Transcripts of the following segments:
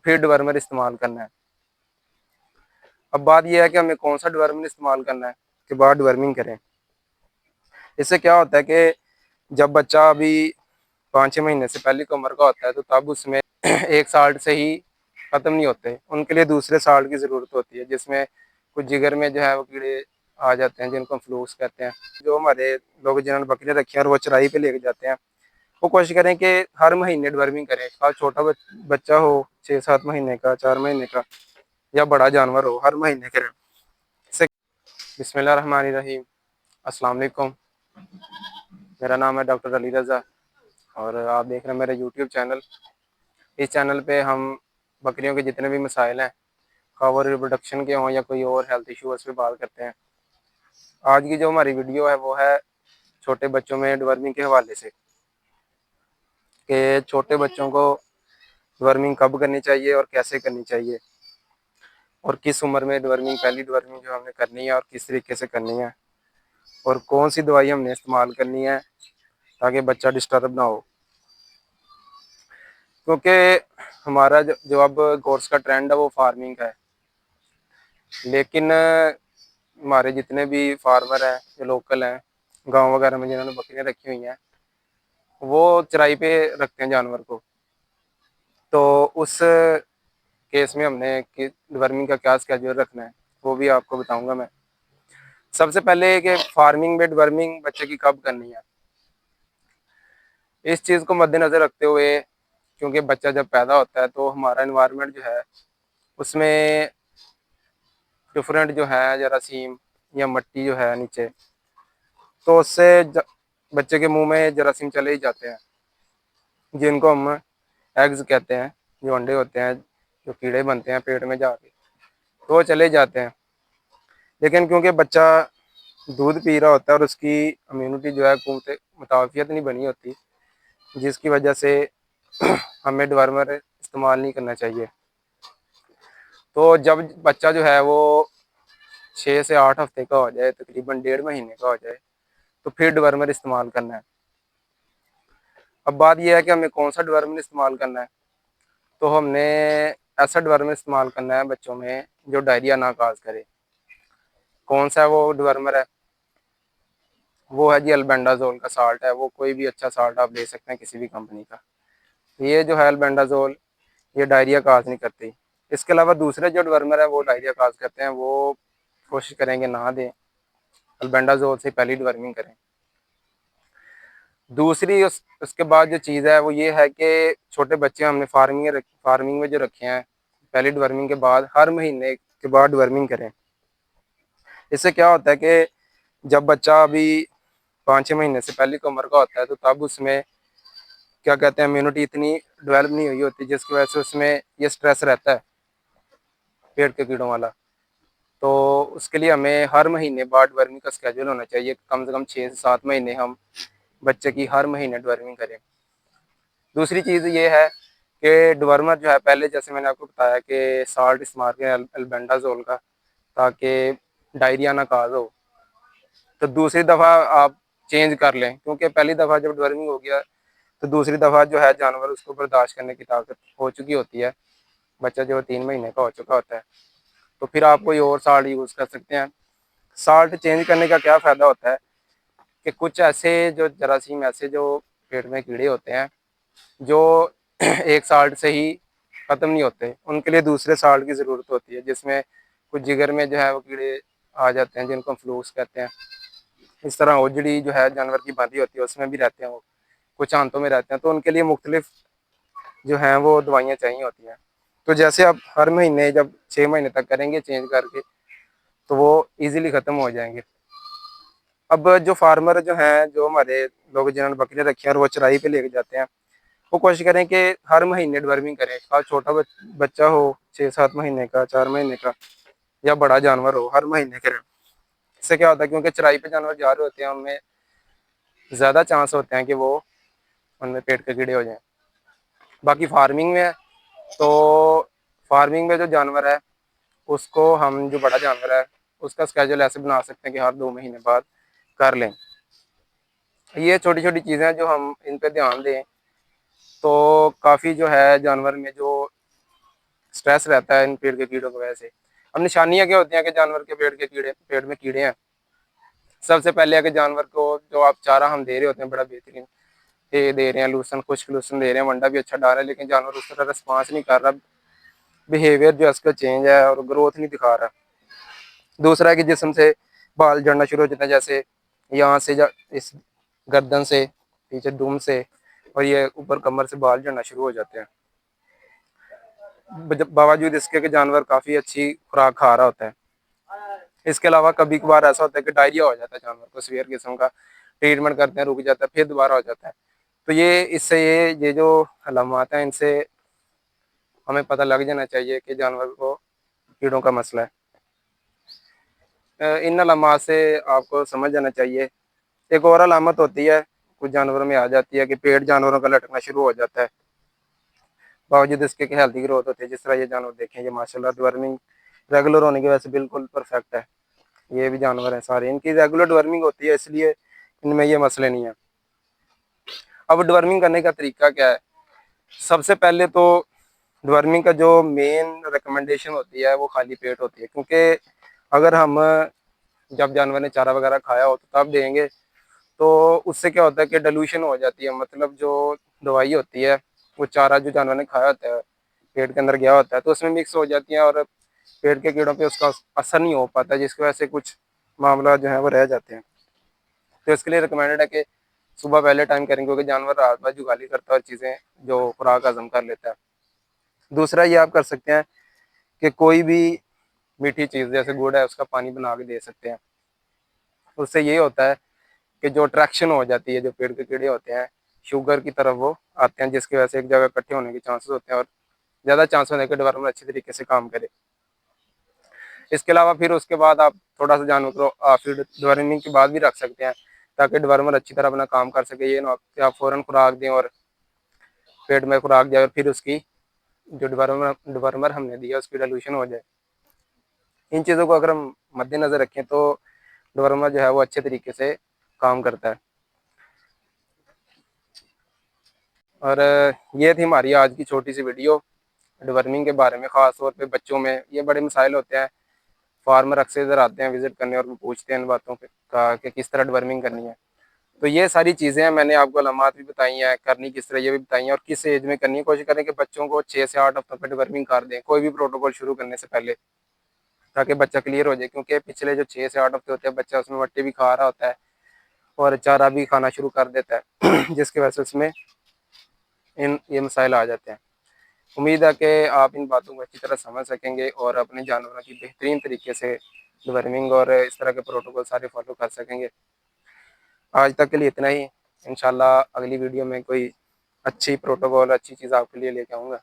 फिर डिवर्मर इस्तेमाल करना है। अब बात यह है कि हमें कौन सा डिवर्मर इस्तेमाल करना है कि बाद डिवर्मिंग करें। इससे क्या होता है कि जब बच्चा अभी 5-6 महीने से पहले की उम्र का होता है तो तब उसमें एक साल्ट से ही ख़त्म नहीं होते, उनके लिए दूसरे साल्ट की ज़रूरत होती है, जिसमें कुछ जिगर में जो है वो कीड़े आ जाते हैं जिनको हम फ्लूस कहते हैं। जो हमारे लोग जिन्होंने बकरियाँ रखी हैं और वो चराई पे लेके जाते हैं, वो कोशिश करें कि हर महीने डिवर्मिंग करें। खास छोटा बच्चा हो 6-7 महीने का, 4 महीने का, या बड़ा जानवर हो, हर महीने करें। इससे बिस्मिल्लाहिर्रहमानिर्रहीम, अस्सलाम वालेकुम। मेरा नाम है डॉक्टर अली रज़ा और आप देख रहे हैं मेरा यूट्यूब चैनल। इस चैनल पे हम बकरियों के जितने भी मसाइल हैं, खा वो रिप्रोडक्शन के हों या कोई और हेल्थ इशू, उस पर बात करते हैं। आज की जो हमारी वीडियो है वो है छोटे बच्चों में डिवर्मिंग के हवाले से, कि छोटे बच्चों को डिवर्मिंग कब करनी चाहिए और कैसे करनी चाहिए, और किस उम्र में डिवर्मिंग, पहली डिवर्मिंग जो हमने करनी है और किस तरीके से करनी है, और कौन सी दवाई हमने इस्तेमाल करनी है ताकि बच्चा डिस्टर्ब ना हो। क्योंकि हमारा जो अब कोर्स का ट्रेंड है वो फार्मिंग है, लेकिन हमारे जितने भी फार्मर हैं जो लोकल हैं गांव वगैरह में जिन्होंने बकरियां रखी हुई हैं, वो चराई पे रखते हैं जानवर को। तो उस केस में हमने कि डिवर्मिंग का क्या स्केड्यूल रखना है वो भी आपको बताऊंगा मैं। सबसे पहले कि फार्मिंग में डिवर्मिंग बच्चे की कब करनी है, इस चीज़ को मद्देनज़र रखते हुए, क्योंकि बच्चा जब पैदा होता है तो हमारा इन्वायरमेंट जो है उसमें डिफरेंट जो है जरासीम या मिट्टी जो है नीचे, तो उससे बच्चे के मुंह में जरासीम चले ही जाते हैं, जिनको हम एग्स कहते हैं, जो अंडे होते हैं, जो कीड़े बनते हैं पेट में जाके, तो वो चले जाते हैं। लेकिन क्योंकि बच्चा दूध पी रहा होता है और उसकी इम्यूनिटी जो है कुव्वत मुताफ़ियत नहीं बनी होती, जिसकी वजह से हमें डिवर्मर इस्तेमाल नहीं करना चाहिए। तो जब बच्चा जो है वो 6 से 8 हफ्ते का हो जाए, तकरीबन 1.5 महीने का हो जाए, तो फिर डिवर्मर इस्तेमाल करना है। अब बात यह है कि हमें कौन सा डिवर्मर इस्तेमाल करना है। तो हमने ऐसा डिवर्मर इस्तेमाल करना है बच्चों में जो डायरिया ना काज करे। कौन सा वो डिवर्मर है? वो है जी अल्बेंडाजोल का साल्ट है। वो कोई भी अच्छा साल्ट आप ले सकते हैं किसी भी कंपनी का। ये जो है अल्बेंडाजोल, ये डायरिया काज नहीं करती। इसके अलावा दूसरे जो डिवर्मर है वो डायरिया काज करते हैं, वो कोशिश करेंगे ना दें। अल्बेंडाजोल से पहली डिवर्मिंग करें। दूसरी उसके बाद जो चीज़ है वो ये है कि छोटे बच्चे हमने फार्मिंग में जो रखे हैं, पहली डिवर्मिंग के बाद हर महीने के बाद डिवर्मिंग करें। इससे क्या होता है कि जब बच्चा अभी 5-6 महीने से पहले की उम्र का होता है तो तब उसमें क्या कहते हैं, इम्यूनिटी इतनी डेवलप नहीं हुई होती, जिसकी वजह से उसमें ये स्ट्रेस रहता है पेट के कीड़ों वाला। तो उसके लिए हमें हर महीने बाद डिवर्मिंग का स्केड्यूल होना चाहिए। कम से कम 6 से 7 महीने हम बच्चे की हर महीने डिवर्मिंग करें। दूसरी चीज़ ये है कि डिवर्मर जो है, पहले जैसे मैंने आपको बताया कि साल्ट इस्तेमाल करें अल्बेंडाजोल का, ताकि डायरिया ना काज हो। तो दूसरी दफ़ा आप चेंज कर लें, क्योंकि पहली दफ़ा जब डिवर्मिंग हो गया तो दूसरी दफ़ा जो है जानवर उसको बर्दाश्त करने की ताकत हो चुकी होती है। बच्चा जो 3 महीने का हो चुका होता है, तो फिर आप कोई और साल्ट यूज़ कर सकते हैं। साल्ट चेंज करने का क्या फ़ायदा होता है कि कुछ ऐसे जो जरासीम, ऐसे जो पेट में कीड़े होते हैं जो एक साल्ट से ही ख़त्म नहीं होते, उनके लिए दूसरे साल्ट की ज़रूरत होती है, जिसमें कुछ जिगर में जो है वो कीड़े आ जाते हैं जिनको हम फ्लूस कहते हैं। इस तरह ओजड़ी जो है जानवर की बांधी होती है उसमें भी रहते हैं वो, कुछ आंतों में रहते हैं, तो उनके लिए मुख्तलिफ जो हैं वो दवाइयाँ चाहिए होती हैं। तो जैसे आप हर महीने जब 6 महीने तक करेंगे चेंज करके, तो वो ईज़िली ख़त्म हो जाएंगे। अब जो फार्मर जो हैं, जो हमारे लोग जिन्होंने बकरियाँ रखी हैं और वो चराई पे लेके जाते हैं, वो कोशिश करें कि हर महीने डिवर्मिंग करें। खास छोटा बच्चा हो 6-7 महीने का, 4 महीने का, या बड़ा जानवर हो, हर महीने करें। इससे क्या होता है, क्योंकि चराई पे जानवर जा रहे होते हैं, उनमें ज़्यादा चांस होते हैं कि वो उनमें पेट के कीड़े हो जाएं। बाकी फार्मिंग में है, तो फार्मिंग में जो जानवर है उसको हम, जो बड़ा जानवर है, उसका स्केड्यूल ऐसे बना सकते हैं कि हर 2 महीने बाद कर लें। ये छोटी छोटी चीज़ें हैं जो हम इन पे ध्यान दें, तो काफ़ी जो है जानवर में जो स्ट्रेस रहता है इन पेड़ के कीड़ों की वजह से। अब निशानियां क्या होती हैं कि जानवर के पेड़ में कीड़े हैं। सबसे पहले है कि जानवर को जो आप चारा हम दे रहे होते हैं बड़ा बेहतरीन ये दे रहे हैं, लूसन खुश्क लूसन दे रहे हैं, वंडा भी अच्छा डाल रहे हैं, लेकिन जानवर उस तरह रिस्पॉन्स नहीं कर रहा, बिहेवियर जो है उसका चेंज है और ग्रोथ नहीं दिखा रहा। दूसरा है कि जिस्म से बाल झड़ना शुरू हो जाते हैं, जैसे यहाँ से इस गर्दन से, पीछे दुम से, और ये ऊपर कमर से बाल झड़ना शुरू हो जाते हैं। बावजूद इसके कि जानवर काफ़ी अच्छी खुराक खा रहा होता है। इसके अलावा कभी कभार ऐसा होता है कि डायरिया हो जाता है जानवर को, सीवियर किस्म का, ट्रीटमेंट करते हैं, रुक जाता है, फिर दोबारा हो जाता है। तो ये जो अलामात हैं, इनसे हमें पता लग जाना चाहिए कि जानवर को कीड़ों का मसला है। इन अलामात से आपको समझ जाना चाहिए। एक और अलामत होती है, कुछ जानवरों में आ जाती है कि पेट जानवरों का लटकना शुरू हो जाता है, बावजूद इसके कि हेल्दी ग्रोथ होती है। जिस तरह ये जानवर देखें, ये माशाल्लाह डिवर्मिंग रेगुलर होने की वजह से बिल्कुल परफेक्ट है। ये भी जानवर हैं सारे, इनकी रेगुलर डिवर्मिंग होती है, इसलिए इनमें ये मसले नहीं है। अब डिवर्मिंग करने का तरीका क्या है? सबसे पहले तो डिवर्मिंग का जो मेन रिकमेंडेशन होती है वो खाली पेट होती है, क्योंकि अगर हम जब जानवर ने चारा वगैरह खाया हो तो तब देंगे तो उससे क्या होता है कि डिल्यूशन हो जाती है, मतलब जो दवाई होती है वो चारा जो जानवर ने खाया होता है पेट के अंदर गया होता है तो उसमें मिक्स हो जाती है और पेट के कीड़ों पे उसका असर नहीं हो पाता, जिसकी वजह से कुछ मामला जो है वो रह जाते हैं। तो इसके लिए रिकमेंडेड है कि सुबह पहले टाइम करें, क्योंकि जानवर रात भर जुगाली करता है और चीज़ें जो खुराक हजम कर लेता है। दूसरा ये आप कर सकते हैं कि कोई भी मीठी चीज़ जैसे गुड़ है उसका पानी बना के दे सकते हैं। उससे ये होता है कि जो अट्रैक्शन हो जाती है, जो पेड़ के कीड़े होते हैं शुगर की तरफ वो आते हैं, जिसकी वजह से एक जगह इकट्ठे होने के चांसेस होते हैं और ज़्यादा चांस होने के डेवलपमेंट अच्छी तरीके से काम करे। इसके अलावा फिर उसके बाद आप थोड़ा सा जानवर को फिर डिवर्मिंग के बाद भी रख सकते हैं, ताकि डिवर्मर अच्छी तरह अपना काम कर सके। ये ना कि आप फ़ौरन खुराक दें और पेट में खुराक जाए और फिर उसकी जो डिवर्मर हमने दिया उसकी डिल्यूशन हो जाए। इन चीज़ों को अगर हम मद्देनज़र रखें तो डिवर्मर जो है वो अच्छे तरीके से काम करता है। और ये थी हमारी आज की छोटी सी वीडियो डिवर्मिंग के बारे में। ख़ास तौर पे बच्चों में ये बड़े मसाइल होते हैं, फार्मर अक्सर इधर आते हैं विजिट करने और वो पूछते हैं इन बातों पे का कि किस तरह डिवर्मिंग करनी है। तो ये सारी चीज़ें हैं, मैंने आपको अलामात भी बताई हैं, करनी किस तरह ये भी बताई हैं, और किस एज में करनी है। कोशिश करें कि बच्चों को 6 से 8 हफ्तों पर डिवर्मिंग कर दें कोई भी प्रोटोकॉल शुरू करने से पहले, ताकि बच्चा क्लियर हो जाए। क्योंकि पिछले जो 6 से 8 हफ्ते होते हैं बच्चा उसमें मट्टी भी खा रहा होता है और चारा भी खाना शुरू कर देता है जिसकी वजह से उसमें ये मसाइल आ जाते हैं। उम्मीद है कि आप इन बातों को अच्छी तरह समझ सकेंगे और अपने जानवरों की बेहतरीन तरीके से डिवर्मिंग और इस तरह के प्रोटोकॉल सारे फॉलो कर सकेंगे। आज तक के लिए इतना ही। इंशाल्लाह अगली वीडियो में कोई अच्छी प्रोटोकॉल अच्छी चीज़ आपके लिए लेके आऊँगा।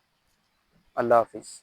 अल्लाह हाफिज़।